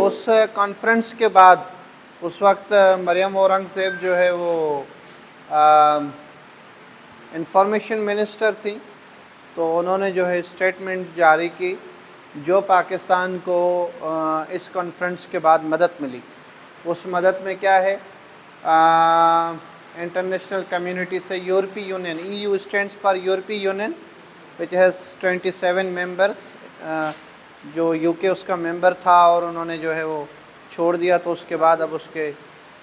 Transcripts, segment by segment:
उस कॉन्फ्रेंस के बाद उस वक्त मरियम औरंगज़ेब जो है वो इंफॉर्मेशन मिनिस्टर थी, तो उन्होंने जो है स्टेटमेंट जारी की जो पाकिस्तान को इस कॉन्फ्रेंस के बाद मदद मिली। उस मदद में क्या है, इंटरनेशनल कम्युनिटी से यूरोपीय यूनियन, EU स्टैंड्स फॉर यूरोपीय यूनियन विच हैज़ 27 मेंबर्स, जो UK उसका मेंबर था और उन्होंने जो है वो छोड़ दिया, तो उसके बाद अब उसके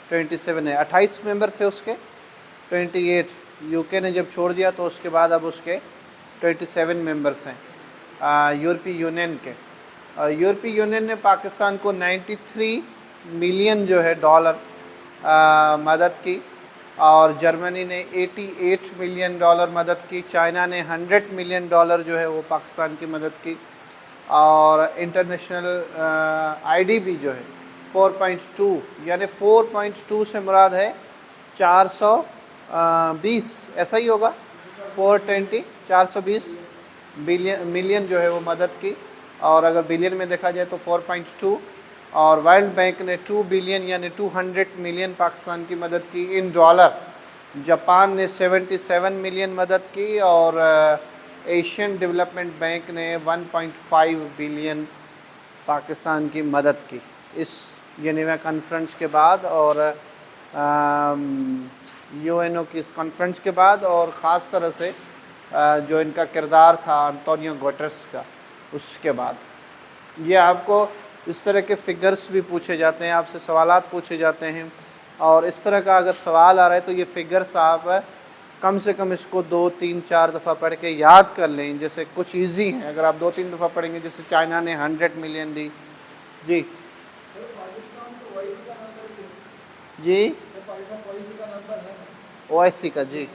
27 है, 28 मेंबर थे उसके, 28 UK ने जब छोड़ दिया तो उसके बाद अब उसके 27 मेंबर्स हैं यूरोपीय यूनियन के। यूरोपीय यूनियन ने पाकिस्तान को 93 मिलियन जो है डॉलर मदद की, और जर्मनी ने 88 मिलियन डॉलर मदद की, चाइना ने 100 मिलियन डॉलर जो है वो पाकिस्तान की मदद की, और इंटरनेशनल IDB जो है 4.2, यानी 4.2 से मुराद है 420, ऐसा ही होगा, 420 मिलियन जो है वो मदद की, और अगर बिलियन में देखा जाए तो 4.2, और वर्ल्ड बैंक ने 2 बिलियन यानी 200 मिलियन पाकिस्तान की मदद की इन डॉलर। जापान ने 77 मिलियन मदद की, और एशियन डेवलपमेंट बैंक ने 1.5 बिलियन पाकिस्तान की मदद की इस जेनेवा कॉन्फ्रेंस के बाद, और UNO की इस कॉन्फ्रेंस के बाद, और ख़ास तरह से जो इनका किरदार था अंतोनियो गुटेरेस का, उसके बाद। ये आपको इस तरह के फिगर्स भी पूछे जाते हैं, आपसे सवालात पूछे जाते हैं, और इस तरह का अगर सवाल आ रहा है तो ये फिगर्स आप कम से कम इसको 2, 3, 4 दफ़ा पढ़ के याद कर लें। जैसे कुछ इजी हैं, अगर आप 2-3 दफ़ा पढ़ेंगे, जैसे चाइना ने 100 मिलियन दी जी जी, OIC का जी,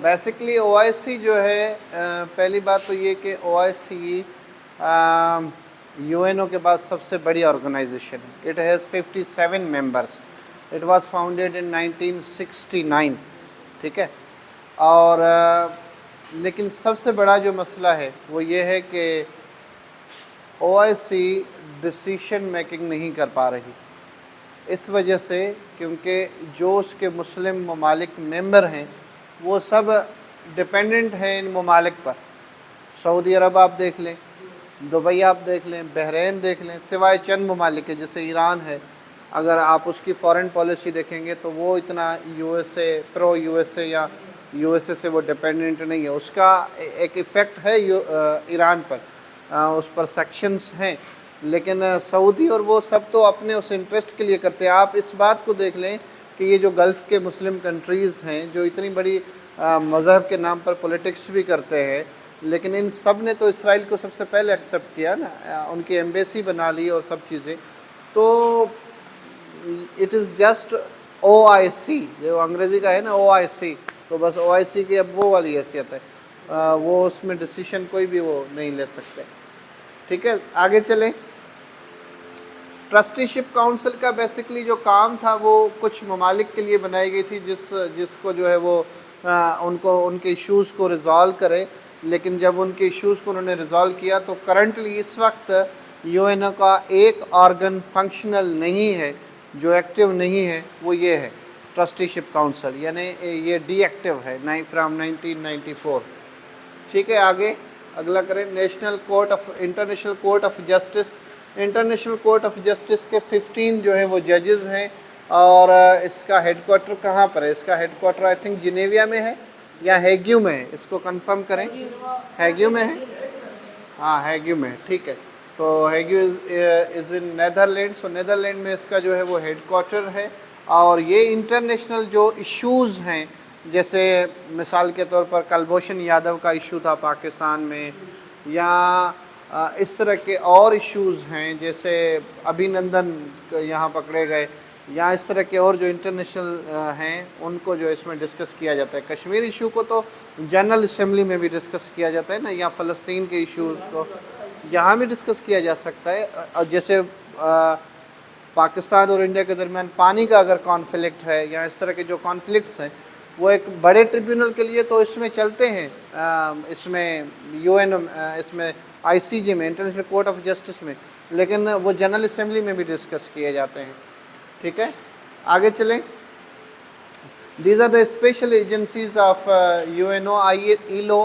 बेसिकली OIC जो है, पहली बात तो ये कि OIC UNO के बाद सबसे बड़ी ऑर्गेनाइजेशन है। It has 57 members. It was founded in 1969, ठीक है। और लेकिन सबसे बड़ा जो मसला है वो ये है कि OIC डिसीशन मेकिंग नहीं कर पा रही, इस वजह से क्योंकि जो उसके मुस्लिम ममालिक मेंबर हैं वो सब डिपेंडेंट हैं इन ममालिक पर। सऊदी अरब आप देख लें, दुबई आप देख लें, बहरीन देख लें, सिवाय चंद ममालिक है जैसे ईरान है, अगर आप उसकी फॉरेन पॉलिसी देखेंगे तो वो इतना USA प्रो USA या USA से वो डिपेंडेंट नहीं है। उसका एक इफ़ेक्ट है ईरान पर, उस पर सेक्शंस हैं, लेकिन सऊदी और वो सब तो अपने उस इंटरेस्ट के लिए करते हैं। आप इस बात को देख लें कि ये जो गल्फ़ के मुस्लिम कंट्रीज़ हैं जो इतनी बड़ी मज़हब के नाम पर पॉलिटिक्स भी करते हैं, लेकिन इन सब ने तो इसराइल को सबसे पहले एक्सेप्ट किया ना, उनकी एम्बेसी बना ली और सब चीज़ें। तो इट इज़ जस्ट OIC, जो अंग्रेज़ी का है ना OIC, तो बस OIC की अब वो वाली हैसियत है, वो उसमें डिसीशन कोई भी वो नहीं ले सकते, ठीक है। आगे चलें। ट्रस्टीशिप काउंसिल का बेसिकली जो काम था वो कुछ ममालिक के लिए बनाई गई थी, जिसको जो है वो उनको उनके इश्यूज़ को रिज़ॉल्व करे। लेकिन जब उनके इश्यूज़ को उन्होंने रिज़ॉल्व किया तो करंटली इस वक्त UNO का एक ऑर्गन फंक्शनल नहीं है, जो एक्टिव नहीं है, वो ये है ट्रस्टीशिप काउंसिल, यानी ये डीएक्टिव है फ्राम 1994, ठीक है। आगे अगला करें। International court of justice. International court of justice के 15 जो है वो जजेस हैं, और इसका हेडक्वार्टर कहाँ पर है? इसका हेडक्वार्टर आई थिंक जिनेविया में है या हैग्यू में है, इसको कंफर्म करें। हैग्यू में है, हाँ हैग्यू में है, ठीक है। तो Hague is in Netherlands, so Netherlands में इसका जो है वो हेडक्वार्टर है। और ये इंटरनेशनल जो इश्यूज़ हैं, जैसे मिसाल के तौर पर कुलभूषण यादव का इशू था पाकिस्तान में, या इस तरह के और इश्यूज़ हैं, जैसे अभिनंदन यहाँ पकड़े गए, या इस तरह के और जो इंटरनेशनल हैं उनको जो इसमें डिस्कस किया जाता है। कश्मीर इशू को तो जनरल असम्बली में भी डिस्कस किया जाता है ना, या फ़लस्तीन के इशूज़ को यहाँ भी डिस्कस किया जा सकता है। जैसे पाकिस्तान और इंडिया के दरमियान पानी का अगर कॉन्फ्लिक्ट है या इस तरह के जो कॉन्फ्लिक्ट्स हैं वो एक बड़े ट्रिब्यूनल के लिए तो इसमें चलते हैं, इसमें यूएन, इसमें आईसीजे में, इंटरनेशनल कोर्ट ऑफ जस्टिस में, लेकिन वो जनरल असेंबली में भी डिस्कस किए जाते हैं। ठीक है, आगे चलें। These are the special agencies of UNO, ILO,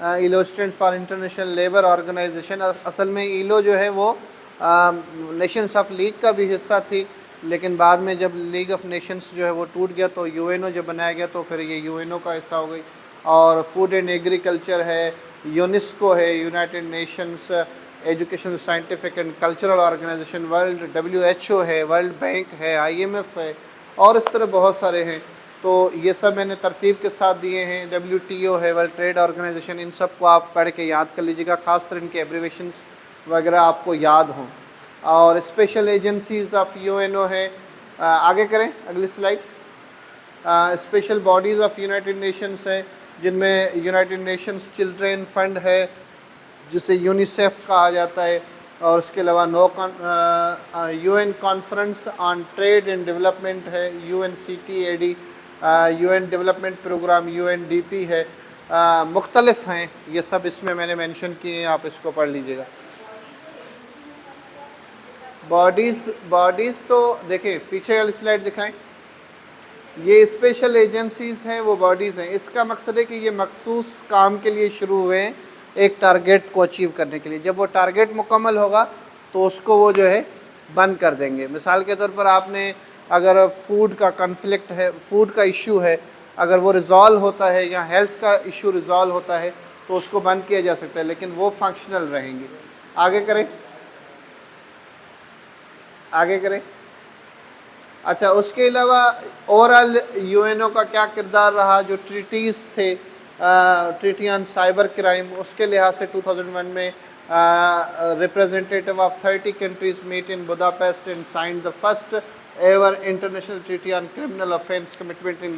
ILO stands for International Labour Organization। असल में ILO जो है वो नेशंस ऑफ लीग का भी हिस्सा थी, लेकिन बाद में जब लीग ऑफ नेशंस जो है वो टूट गया तो UNO जब बनाया गया तो फिर ये UNO का हिस्सा हो गई। और फूड एंड एग्रीकल्चर है, यूनेस्को है, United Nations education scientific and cultural organisation, world WHO है, वर्ल्ड बैंक है, IMF है, और इस तरह बहुत सारे हैं। तो ये सब मैंने तरतीब के साथ दिए हैं। WTO है, वर्ल्ड ट्रेड ऑर्गेनाइजेशन, इन सब को आप पढ़ के याद कर लीजिएगा, खासकर इनके एब्रीवेशंस वगैरह आपको याद हों। और स्पेशल एजेंसीज ऑफ UNO है। आगे करें, अगली slide. Special bodies of United Nations है, जिनमें यूनाइटेड नेशंस चिल्ड्रेन फंड है जिसे यूनिसेफ कहा जाता है, और उसके अलावा UN conference on trade and development है, UNCTAD, UN development programme UNDP है, मुख्तलिफ हैं ये सब, इसमें मैंने मेंशन किए हैं, आप इसको पढ़ लीजिएगा। बॉडीज़ तो देखिए पीछे वाली स्लाइड दिखाएं, ये स्पेशल एजेंसीज़ हैं, वो बॉडीज़ हैं। इसका मकसद है कि ये मखसूस काम के लिए शुरू हुए हैं, एक टारगेट को अचीव करने के लिए। जब वो टारगेट मुकम्मल होगा तो उसको वो जो है बंद कर देंगे। मिसाल के तौर पर आपने अगर फूड का कॉन्फ्लिक्ट है, फूड का इशू है, अगर वो रिज़ॉल्व होता है या हेल्थ का इशू रिज़ॉल्व होता है तो उसको बंद किया जा सकता है, लेकिन वो फंक्शनल रहेंगे। आगे करें, आगे करें। अच्छा, उसके अलावा ओवरऑल UNO का क्या किरदार रहा, जो ट्रीटीज़ थे, ट्रीटी ऑन साइबर क्राइम, उसके लिहाज से 2001 में representative of 30 countries meet in Budapest and signed the first ever international treaty on criminal offence commitment in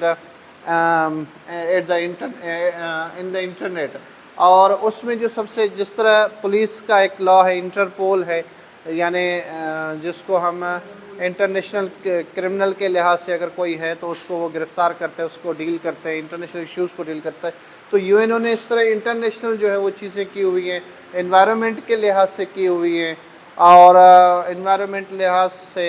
the internet. और उसमें जो सबसे, जिस तरह पुलिस का एक लॉ है, इंटरपोल है, यानी जिसको हम इंटरनेशनल क्रिमिनल के लिहाज से अगर कोई है तो उसको वो गिरफ़्तार करते हैं, उसको डील करते हैं, इंटरनेशनल इश्यूज़ को डील करता है। तो UNO ने इस तरह इंटरनेशनल जो है वो चीज़ें की हुई हैं, एनवायरनमेंट के लिहाज से की हुई हैं। और एनवायरनमेंट लिहाज से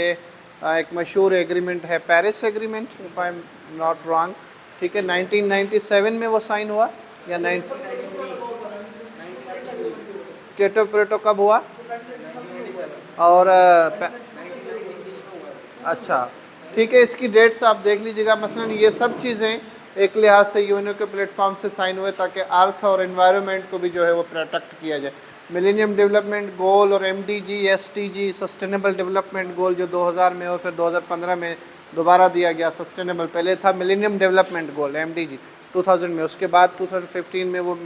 एक मशहूर एग्रीमेंट है Paris agreement, if I am not wrong, ठीक है, 1997 में वो साइन हुआ या क्योटो प्रोटो कब हुआ? और अच्छा ठीक है, इसकी डेट्स आप देख लीजिएगा। मसलन ये सब चीज़ें एक लिहाज से UNO के प्लेटफॉर्म से साइन हुए ताकि अर्थ और एनवायरनमेंट को भी जो है वो प्रोटेक्ट किया जाए। मिलेनियम डेवलपमेंट गोल और MDG SDG sustainable development goal जो 2000 में और फिर 2015 में दोबारा दिया गया सस्टेनेबल, पहले था मिलेनियम डेवलपमेंट गोल MDG 2000 में, उसके बाद 2015 में वो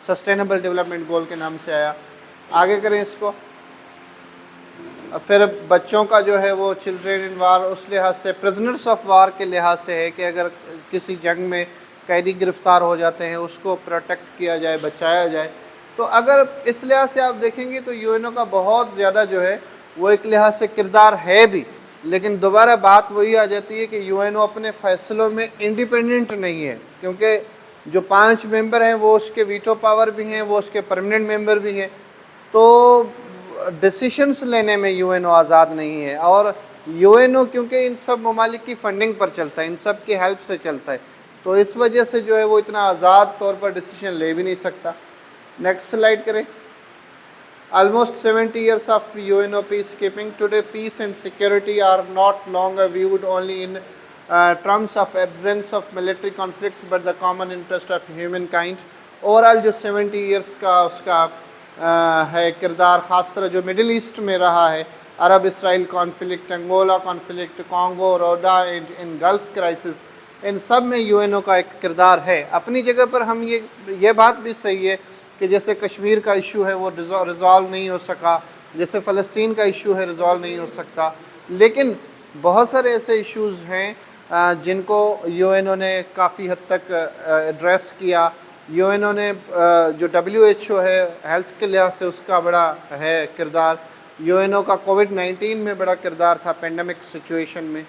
सस्टेनेबल डेवलपमेंट गोल के नाम से आया। आगे करें इसको। फिर बच्चों का जो है वो चिल्ड्रेन इन वार, उस लिहाज से प्रिजनर्स ऑफ वार के लिहाज से है कि अगर किसी जंग में कैदी गिरफ़्तार हो जाते हैं उसको प्रोटेक्ट किया जाए, बचाया जाए। तो अगर इस लिहाज से आप देखेंगे तो UNO का बहुत ज़्यादा जो है वो एक लिहाज से किरदार है भी, लेकिन दोबारा बात वही आ जाती है कि UNO अपने फ़ैसलों में इंडिपेंडेंट नहीं है, क्योंकि जो 5 मेंबर हैं वो उसके वीटो पावर भी हैं, वो उसके परमानेंट मेंबर भी हैं। तो डिसीशंस लेने में UNO आज़ाद नहीं है। और UNO क्योंकि इन सब ममालिक की फ़ंडिंग पर चलता है, इन सब की हेल्प से चलता है, तो इस वजह से जो है वो इतना आज़ाद तौर पर डिसीजन ले भी नहीं सकता। नेक्स्ट स्लाइड करें। Almost 70 years of UNO peacekeeping. Today, peace and security are not longer viewed only in terms of absence of military conflicts, but the common interest of humankind. Overall जो 70 years का उसका है किरदार, ख़ास तरह जो middle east में रहा है, Arab Israel conflict, Angola conflict, Congo, Rwanda, in Gulf crisis, इन सब में UNO का एक किरदार है। अपनी जगह पर हम ये बात भी सही है कि जैसे कश्मीर का इशू है वो रिज़ॉल्व नहीं हो सका, जैसे फ़लस्तीन का इशू है रिज़ॉल्व नहीं हो सकता, लेकिन बहुत सारे ऐसे इश्यूज़ हैं जिनको UNO ने काफ़ी हद तक एड्रेस किया। UNO ने जो WHO है हेल्थ के लिहाज से उसका बड़ा है किरदार, यूएनओ का कोविड-19 में बड़ा किरदार था, पेंडेमिक सिचुएशन में।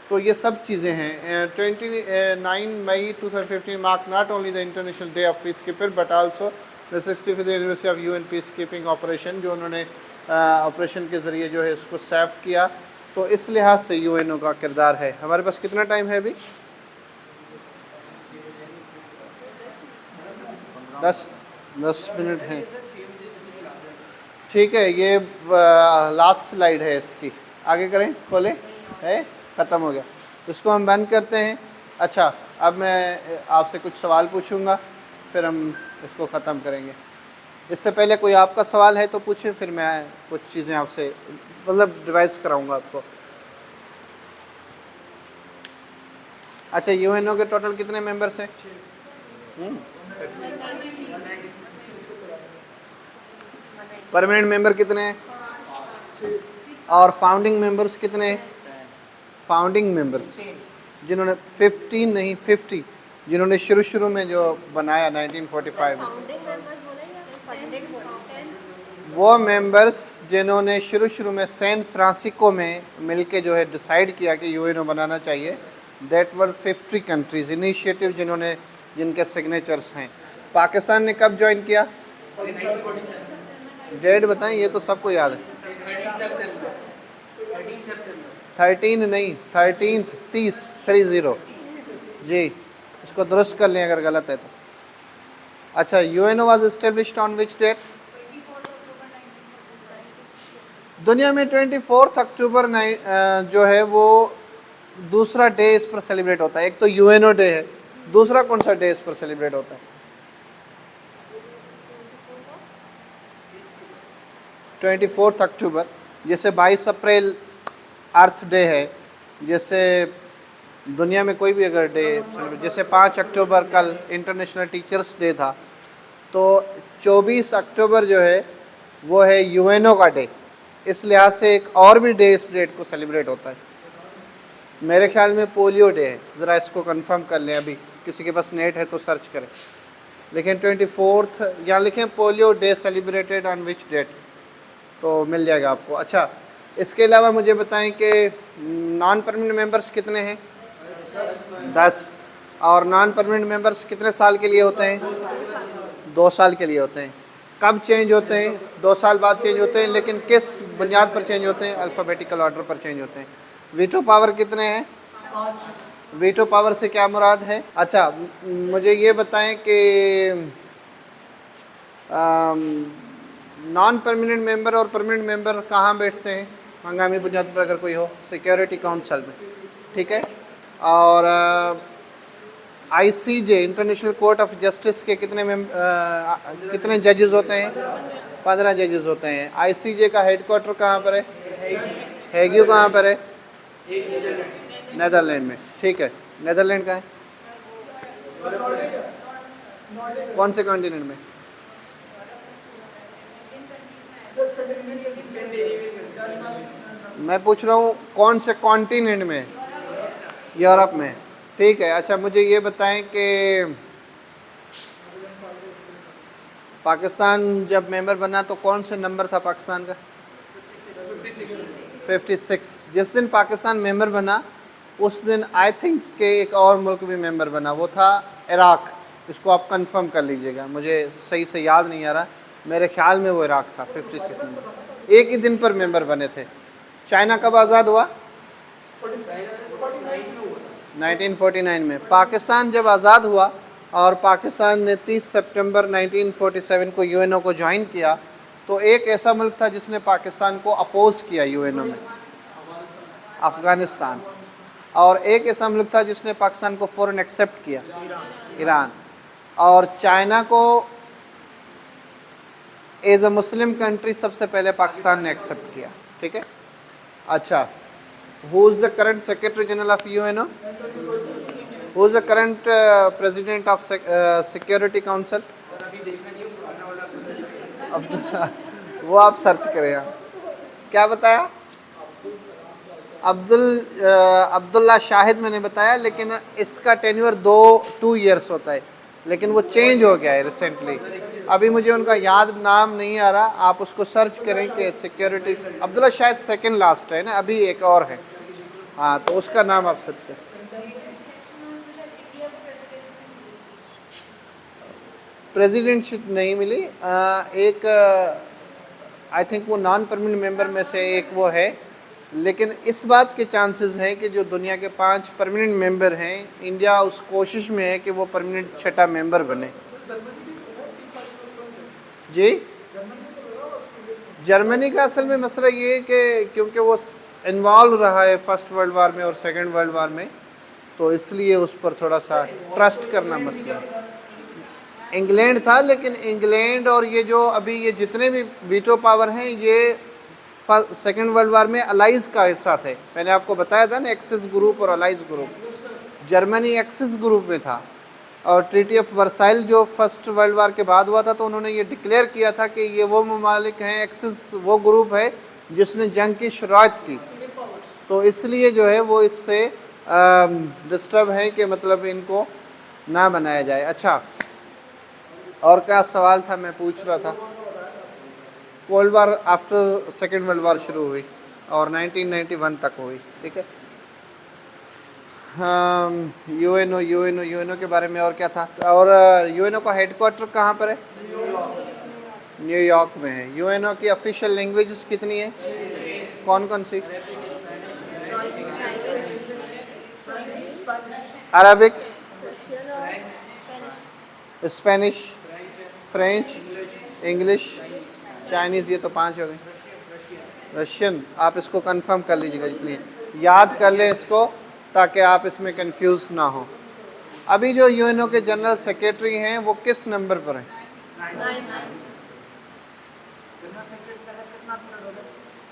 तो ये सब चीज़ें हैं। 29 मई 2015 mark not only the international day of peace keeper but also the 65th anniversary of UN peace keeping operation, जो उन्होंने ऑपरेशन के ज़रिए जो है इसको सेव किया। तो इस लिहाज से यूएनओ का किरदार है। हमारे पास कितना टाइम है अभी? 10 मिनट हैं। ठीक है, ये लास्ट स्लाइड है इसकी, आगे करें, खोलें, है ख़त्म हो गया, इसको हम बंद करते हैं। अच्छा, अब मैं आपसे कुछ सवाल पूछूंगा, फिर हम इसको ख़त्म करेंगे। इससे पहले कोई आपका सवाल है तो पूछें, फिर मैं कुछ चीज़ें आपसे मतलब रिवाइज कराऊंगा आपको। अच्छा, यूएनओ के टोटल कितने मेंबर्स हैं? परमानेंट मेंबर कितने हैं? और फाउंडिंग मेंबर्स कितने हैं? फाउंडिंग मेंबर्स जिन्होंने 15 नहीं 50 जिन्होंने शुरू में जो बनाया 1945 में, वो मेंबर्स जिन्होंने शुरू में सैन फ्रांसिस्को में मिलके जो है डिसाइड किया कि यूएनओ बनाना चाहिए, दैट वर 50 कंट्रीज इनिशिएटिव जिनके सिग्नेचर्स हैं। पाकिस्तान ने कब ज्वाइन किया? डेट बताएं, ये तो सबको याद है। 13 नहीं 13th 30 जी, इसको दुरुस्त कर लें अगर गलत है तो। अच्छा, UNO was established on which date? दुनिया में 24 अक्टूबर जो है वो दूसरा डे इस पर सेलिब्रेट होता है। एक तो यूएनओ डे है, दूसरा कौन सा डे इस पर सेलिब्रेट होता है? 24 अक्टूबर। जैसे 22 अप्रैल अर्थ डे है, जैसे दुनिया में कोई भी अगर डे, जैसे 5 अक्टूबर कल इंटरनेशनल टीचर्स डे था, तो 24 अक्टूबर जो है वो है यूएनओ का डे। इस लिहाज से एक और भी डे इस डेट को सेलिब्रेट होता है, मेरे ख्याल में पोलियो डे है। ज़रा इसको कंफर्म कर लें, अभी किसी के पास नेट है तो सर्च करें। लेकिन 24 यहाँ लिखें polio day celebrated on which date, तो मिल जाएगा आपको। अच्छा, इसके अलावा मुझे बताएं कि नॉन परमानेंट मेंबर्स कितने हैं? 10। और नॉन परमानेंट मेंबर्स कितने साल के लिए होते हैं? 2 साल के लिए होते हैं। कब चेंज होते हैं? 2 साल बाद चेंज होते हैं, लेकिन किस बुनियाद पर चेंज होते हैं? अल्फ़ाबेटिकल ऑर्डर पर चेंज होते हैं। वीटो पावर कितने हैं? 5। वीटो पावर से क्या मुराद है? अच्छा, मुझे ये बताएं कि नॉन परमानेंट मेंबर और परमानेंट मेंबर कहाँ बैठते हैं हंगामी बुनियाद पर अगर कोई हो? सिक्योरिटी काउंसिल में, ठीक है। और ICJ international court of justice के कितने जजेस होते हैं? 15 जजेस होते हैं। आईसीजे का हेडक्वार्टर कहाँ पर है? हैग्यू कहाँ पर है? नेदरलैंड में, ठीक है। नेदरलैंड का है कौन से कॉन्टिनेंट में? मैं पूछ रहा हूँ कौन से कॉन्टिनेंट में? यूरोप में, ठीक है। अच्छा, मुझे ये बताएं कि पाकिस्तान जब मेंबर बना तो कौन से नंबर था पाकिस्तान का? 56। जिस दिन पाकिस्तान मेंबर बना उस दिन आई थिंक के एक और मुल्क भी मेंबर बना, वो था इराक। इसको आप कंफर्म कर लीजिएगा, मुझे सही से याद नहीं आ रहा, मेरे ख्याल में वो इराक था। 56 नंबर, एक ही दिन पर मेंबर बने थे। चाइना कब आज़ाद हुआ? 1949 में। पाकिस्तान जब आज़ाद हुआ और पाकिस्तान ने 30 सितंबर 1947 को यूएनओ को ज्वाइन किया, तो एक ऐसा मुल्क था जिसने पाकिस्तान को अपोज किया यूएनओ में, अफ़गानिस्तान। और एक ऐसा मुल्क था जिसने पाकिस्तान को फ़ौरन एक्सेप्ट किया, ईरान। और चाइना को एज अ मुस्लिम कंट्री सबसे पहले पाकिस्तान ने एक्सेप्ट किया, ठीक है। अच्छा, who is the current secretary general of UNO? Who is the current president of security council? वो आप सर्च करें। क्या बताया? अब्दुल्ला शाहिद मैंने बताया, लेकिन इसका टेन्योर 2 ईयर्स होता है, लेकिन वो चेंज हो गया है रिसेंटली। अभी मुझे उनका याद नाम नहीं आ रहा, आप उसको सर्च करें कि सिक्योरिटी अब्दुल्ला शायद सेकंड लास्ट है ना, अभी एक और है, हाँ तो उसका नाम आप सर्च करें। प्रेसिडेंटशिप नहीं मिली, एक आई थिंक वो नॉन परमानेंट मेंबर में से एक वो है, लेकिन इस बात के चांसेस हैं कि जो दुनिया के 5 परमानेंट मेंबर हैं, इंडिया उस कोशिश में है कि वो परमानेंट छठा मेंबर बने। जी, जर्मनी का असल में मसला ये है कि क्योंकि वो इन्वॉल्व रहा है फर्स्ट वर्ल्ड वार में और सेकेंड वर्ल्ड वार में, तो इसलिए उस पर थोड़ा सा ट्रस्ट करना मसला है। इंग्लैंड था, लेकिन इंग्लैंड और ये जो अभी ये जितने भी वीटो पावर हैं, ये सेकेंड वर्ल्ड वार में अलाइज का हिस्सा थे। मैंने आपको बताया था ना, एक्सिस ग्रुप और allies group. Germany axis group में था, और ट्रीटी ऑफ वर्साइल जो फर्स्ट वर्ल्ड वार के बाद हुआ था, तो उन्होंने ये डिक्लेयर किया था कि ये वो ममालिक हैं, एक्सिस वो ग्रुप है जिसने जंग की शुरुआत की, तो इसलिए जो है वो इससे डिस्टर्ब है कि मतलब इनको ना बनाया जाए। अच्छा, और क्या सवाल था मैं पूछ रहा था? Cold war after second world war शुरू हुई और 1991 तक हुई, ठीक है। यूएनओ के बारे में और क्या था? और यूएनओ का हेडक्वार्टर कहाँ पर है? न्यूयॉर्क में है। यूएनओ की ऑफिशियल लैंग्वेजेस कितनी है? कौन कौन सी? Arabic, Spanish, French, English, Chinese, ये तो 5 हो गई। रशियन, आप इसको कंफर्म कर लीजिएगा, जितनी याद कर लें इसको, ताकि आप इसमें कंफ्यूज ना हो। अभी जो यूएनओ के जनरल सेक्रेटरी हैं वो किस नंबर पर हैं?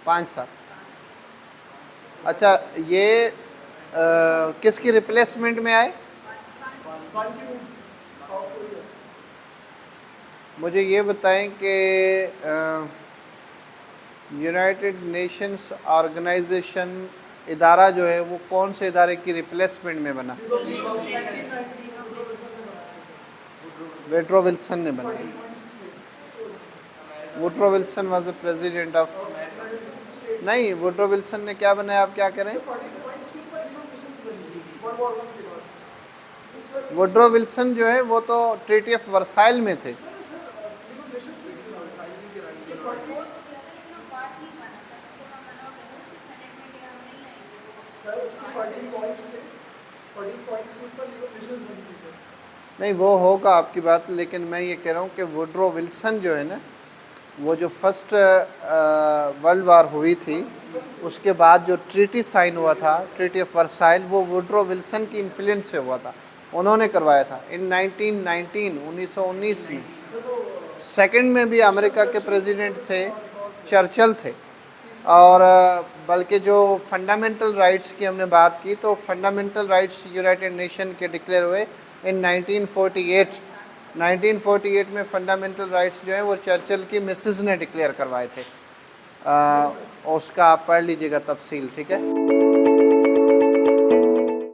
5 साल। अच्छा, ये किसकी रिप्लेसमेंट में आए? मुझे ये बताएं कि यूनाइटेड नेशंस ऑर्गेनाइजेशन इदारा जो है वो कौन से इदारे की रिप्लेसमेंट में बना? वुडरो विल्सन ने बनाया। Woodrow Wilson was the president of, नहीं, वुडरो विल्सन ने क्या बनाया, आप क्या करें? वुडरो विल्सन जो है वो तो ट्रीटी ऑफ वर्साइल में थे। नहीं, वो होगा आपकी बात, लेकिन मैं ये कह रहा हूँ कि वुडरो विल्सन जो है ना, वो जो फर्स्ट वर्ल्ड वार हुई थी उसके बाद जो ट्रीटी साइन हुआ था, ट्रीटी ऑफ वर्साइल, वो वुडरो विल्सन की इन्फ्लुएंस से हुआ था, उन्होंने करवाया था इन 1919 में। सेकंड में भी अमेरिका के प्रेसिडेंट थे, चर्चिल थे। और बल्कि जो फंडामेंटल राइट्स की हमने बात की, तो फंडामेंटल राइट्स यूनाइटेड नेशन के डिक्लेयर हुए इन 1948 में। फंडामेंटल राइट्स जो है वो चर्चिल की मिसेस ने डिक्लेयर करवाए थे। उसका आप पढ़ लीजिएगा तफसील, ठीक है।